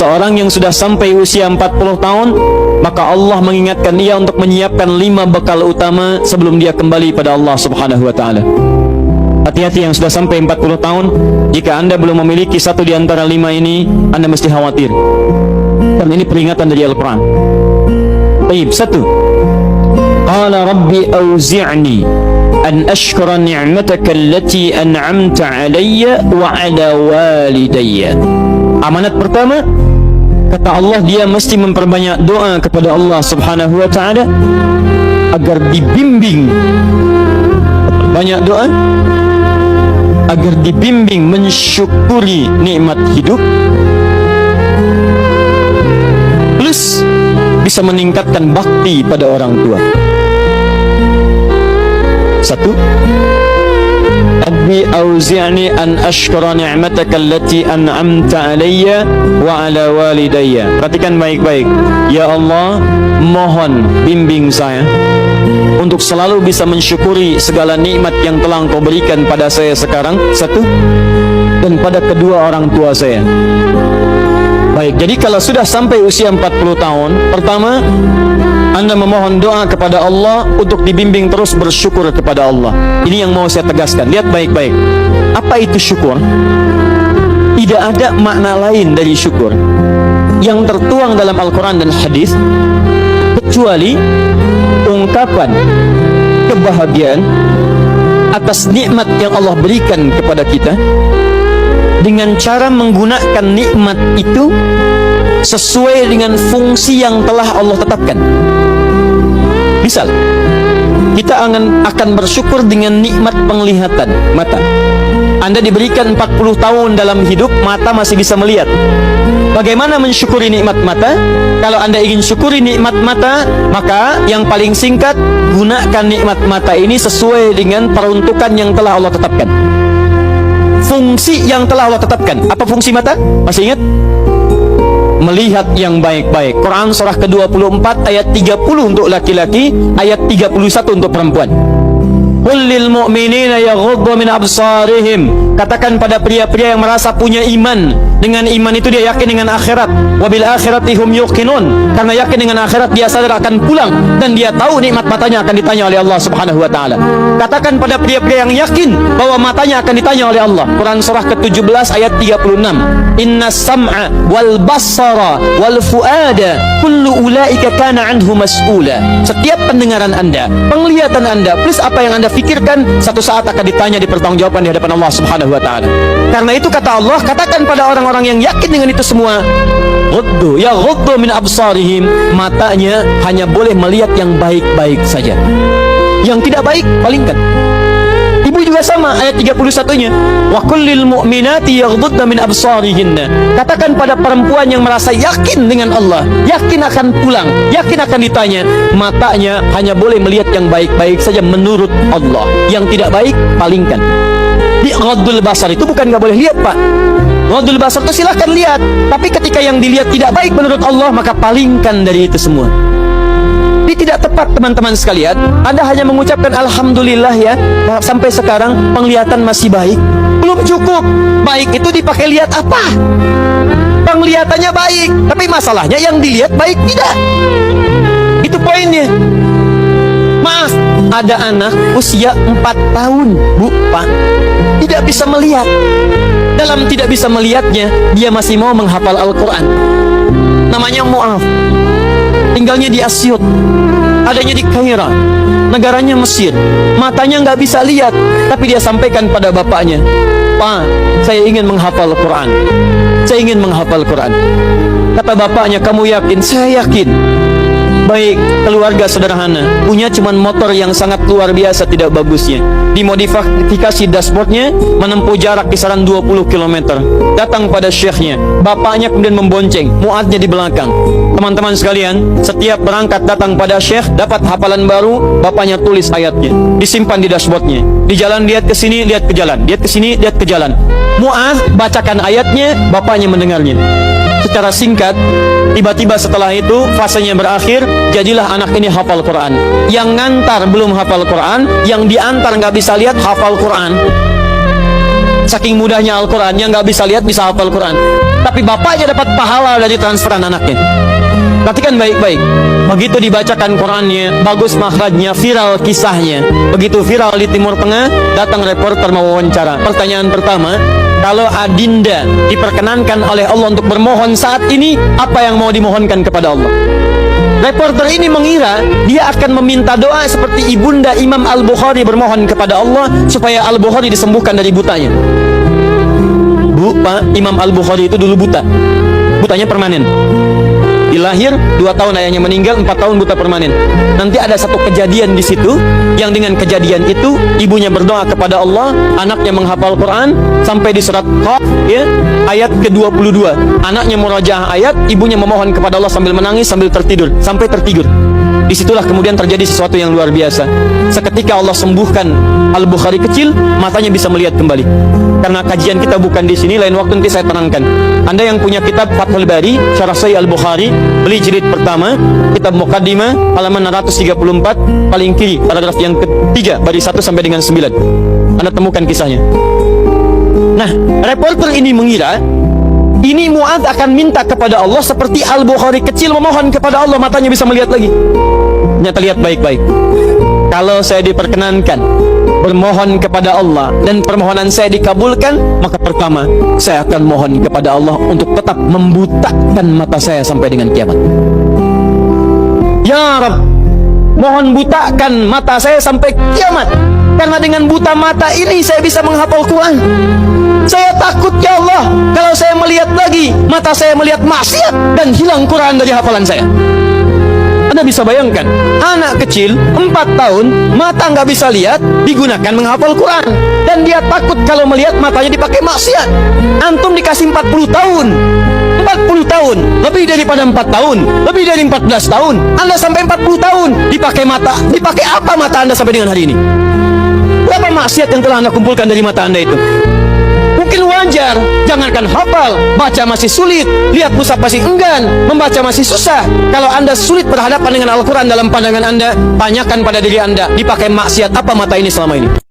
seseorang yang sudah sampai usia 40 tahun, maka Allah mengingatkan dia untuk menyiapkan 5 bekal utama sebelum dia kembali pada Allah Subhanahu wa taala. Hati-hati yang sudah sampai 40 tahun, jika Anda belum memiliki satu di antara 5 ini, Anda mesti khawatir. Dan ini peringatan dari Al-Quran. Baik, 1. Qala rabbi auzi'ni an ashkura ni'mataka allati an'amta alayya wa ala walidayya. Amanat pertama, kata Allah, dia mesti memperbanyak doa kepada Allah Subhanahu wa taala agar dibimbing. Banyak doa agar dibimbing mensyukuri nikmat hidup, plus bisa meningkatkan bakti pada orang tua. 1. Rabbi auzi'ni an ashkura ni'mataka allati an'amta alayya wa ala walidayya. Perhatikan baik-baik. Ya Allah, mohon bimbing saya untuk selalu bisa mensyukuri segala nikmat yang telah Engkau berikan pada saya sekarang, 1, dan pada kedua orang tua saya. Baik, jadi kalau sudah sampai usia 40 tahun, pertama, Anda memohon doa kepada Allah untuk dibimbing terus bersyukur kepada Allah. Ini yang mau saya tegaskan. Lihat baik-baik. Apa itu syukur? Tidak ada makna lain dari syukur yang tertuang dalam Al-Quran dan hadis kecuali ungkapan kebahagiaan atas nikmat yang Allah berikan kepada kita dengan cara menggunakan nikmat itu sesuai dengan fungsi yang telah Allah tetapkan. Misal, kita akan bersyukur dengan nikmat penglihatan mata. Anda diberikan 40 tahun dalam hidup, mata masih bisa melihat. Bagaimana mensyukuri nikmat mata? Kalau Anda ingin syukuri nikmat mata, maka yang paling singkat, gunakan nikmat mata ini sesuai dengan peruntukan yang telah Allah tetapkan. Fungsi yang telah Allah tetapkan. Apa fungsi mata? Masih ingat? Melihat yang baik-baik. Quran surah ke-24 ayat 30 untuk laki-laki, ayat 31 untuk perempuan. Qul lil mu'minina yaghuddu min absarihim. Katakan pada pria-pria yang merasa punya iman. Dengan iman itu dia yakin dengan akhirat. Wabil akhirati hum yuqinun. Karena yakin dengan akhirat dia sadar akan pulang dan dia tahu nikmat matanya akan ditanya oleh Allah Subhanahu wa taala. Katakan pada pria-pria yang yakin bahwa matanya akan ditanya oleh Allah. Quran surah ke-17 ayat 36. Innas sam'a wal basara wal fuada kullu ulaika kana anhu mas'ula. Setiap pendengaran Anda, penglihatan Anda, plus apa yang Anda fikirkan, satu saat akan ditanya, dipertanggungjawabkan di hadapan Allah Subhanahu wa taala. Karena itu kata Allah, katakan pada orang-orang yang yakin dengan itu semua, ghuddu min absarihim, matanya hanya boleh melihat yang baik-baik saja. Yang tidak baik palingkan. Ibu juga sama, ayat 31-nya. Wa kullil mu'minati yaghdudna min absarihinna. Katakan pada perempuan yang merasa yakin dengan Allah, yakin akan pulang, yakin akan ditanya, matanya hanya boleh melihat yang baik-baik saja menurut Allah. Yang tidak baik palingkan. Di ghaddul basar itu bukan nggak boleh lihat, Pak. Ghaddul basar itu silahkan lihat, tapi ketika yang dilihat tidak baik menurut Allah, maka palingkan dari itu semua. Ini tidak tepat, teman-teman sekalian. Anda hanya mengucapkan alhamdulillah ya, sampai sekarang penglihatan masih baik. Belum cukup. Baik itu dipakai lihat apa? Penglihatannya baik, tapi masalahnya yang dilihat baik tidak. Itu poinnya. Maaf, ada anak usia 4 tahun, Bu, Pak, tidak bisa melihat. Dalam tidak bisa melihatnya, dia masih mau menghafal Al-Quran. Namanya Mu'af. Tinggalnya di Asyut, adanya di Kaira, negaranya Mesir. Matanya nggak bisa lihat, tapi dia sampaikan pada bapaknya, Pak, saya ingin menghafal Quran. Saya ingin menghafal Quran. Kata bapaknya, kamu yakin? Saya yakin. Baik, keluarga sederhana, punya cuman motor yang sangat luar biasa tidak bagusnya. Dimodifikasi dashboardnya, menempuh jarak kisaran 20 km. Datang pada syekhnya, bapaknya kemudian membonceng, muadnya di belakang. Teman-teman sekalian, setiap berangkat datang pada syekh, dapat hafalan baru, bapaknya tulis ayatnya, disimpan di dashboardnya. Di jalan lihat ke sini, lihat ke jalan, lihat ke sini, lihat ke jalan. Mu'ad bacakan ayatnya, bapaknya mendengarnya. Secara singkat, tiba-tiba setelah itu fasenya berakhir, jadilah anak ini hafal Quran. Yang ngantar belum hafal Quran, yang diantar nggak bisa lihat hafal Quran. saking mudahnya Al-Quran, yang nggak bisa lihat bisa hafal Quran. Tapi bapaknya dapat pahala dari transferan anaknya. Perhatikan baik-baik. Begitu dibacakan Qurannya, bagus makhrajnya, viral kisahnya. Begitu viral di Timur Tengah, datang reporter mau wawancara. Pertanyaan pertama, kalau Adinda diperkenankan oleh Allah untuk bermohon saat ini, apa yang mau dimohonkan kepada Allah? Reporter ini mengira dia akan meminta doa seperti ibunda Imam Al-Bukhari bermohon kepada Allah supaya Al-Bukhari disembuhkan dari butanya. Bu, Pak, Imam Al-Bukhari itu dulu buta. Butanya permanen. Dilahir 2 tahun ayahnya meninggal, 4 tahun buta permanen. Nanti ada satu kejadian di situ yang dengan kejadian itu ibunya berdoa kepada Allah, anaknya menghafal Quran sampai di surat Qaf ya, ayat ke-22. Anaknya murajaah ayat, ibunya memohon kepada Allah sambil menangis sambil tertidur sampai tertidur. Disitulah kemudian terjadi sesuatu yang luar biasa. Seketika Allah sembuhkan Al-Bukhari kecil, matanya bisa melihat kembali. Karena kajian kita bukan di sini, lain waktu nanti saya terangkan. Anda yang punya kitab Fathul Bari, Syarah Sahih Al-Bukhari, beli jilid pertama, kitab Muqaddimah, halaman 634, paling kiri, paragraf yang ketiga, baris 1 sampai dengan 9. Anda temukan kisahnya. Nah, reporter ini mengira ini Mu'adz akan minta kepada Allah seperti Al-Bukhari kecil memohon kepada Allah, matanya bisa melihat lagi. Ternyata lihat baik-baik. Kalau saya diperkenankan bermohon kepada Allah dan permohonan saya dikabulkan, maka pertama saya akan mohon kepada Allah untuk tetap membutakan mata saya sampai dengan kiamat. Ya Rabb, mohon butakan mata saya sampai kiamat, karena dengan buta mata ini saya bisa menghafal Quran. Saya takut ya Allah, kalau saya melihat lagi, mata saya melihat maksiat dan hilang Quran dari hafalan saya. Anda bisa bayangkan, anak kecil 4 tahun, mata nggak bisa lihat, digunakan menghafal Quran. Dan dia takut kalau melihat matanya dipakai maksiat. Antum dikasih 40 tahun, 40 tahun, lebih daripada 4 tahun, lebih dari 14 tahun, Anda sampai 40 tahun, dipakai mata, dipakai apa mata Anda sampai dengan hari ini? Berapa maksiat yang telah Anda kumpulkan dari mata Anda itu? Mungkin wajar, jangankan hafal, baca masih sulit, lihat mushaf masih enggan, membaca masih susah. Kalau Anda sulit berhadapan dengan Al-Quran dalam pandangan Anda, tanyakan pada diri Anda, dipakai maksiat apa mata ini selama ini?